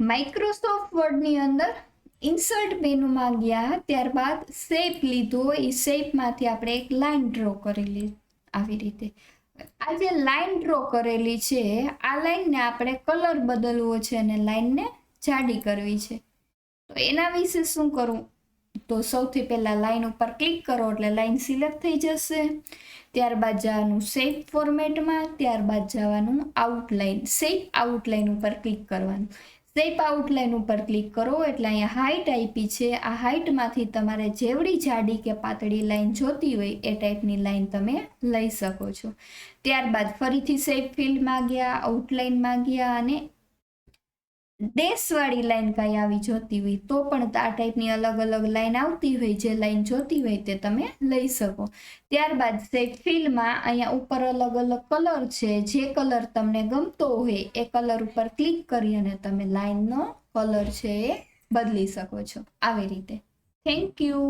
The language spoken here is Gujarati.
માઇક્રોસોફ્ટ વર્ડની અંદર ઇન્સર્ટ મેનુમાં ગયા, ત્યારબાદ શેપ લીધો, એ શેપમાંથી આપણે એક લાઈન ડ્રો કરેલી આવી રીતે. આ જે લાઈન ડ્રો કરેલી છે આ લાઈનને આપણે કલર બદલવો છે અને લાઈનને જાડી કરવી છે. તો એના વિશે શું કરવું? તો સૌથી પહેલાં લાઈન ઉપર ક્લિક કરો એટલે લાઈન સિલેક્ટ થઈ જશે. ત્યારબાદ જવાનું શેપ ફોર્મેટમાં, ત્યારબાદ જવાનું આઉટલાઈન, શેપ આઉટલાઈન ઉપર ક્લિક કરવાનું. શેપ આઉટલાઈન ઉપર ક્લિક કરો એટલે અહીંયા હાઇટ આપી છે, આ હાઇટમાંથી તમારે જેવડી જાડી કે પાતળી લાઈન જોતી હોય એ ટાઈપની લાઈન તમે લઈ શકો છો. ત્યારબાદ ફરીથી શેપ ફિલ્ડમાં ગયા, આઉટલાઈનમાં ગયા અને ડેશવાળી લાઈન કાંઈ આવી જોતી હોય તો પણ આ ટાઈપની અલગ અલગ લાઈન આવતી હોય, જે લાઈન જોતી હોય તે તમે લઈ શકો. ત્યારબાદ શેપ ફિલમાં અહીંયા ઉપર અલગ અલગ કલર છે, જે કલર તમને ગમતો હોય એ કલર ઉપર ક્લિક કરી અને તમે લાઈનનો કલર છે એ બદલી શકો છો આવી રીતે. Thank you.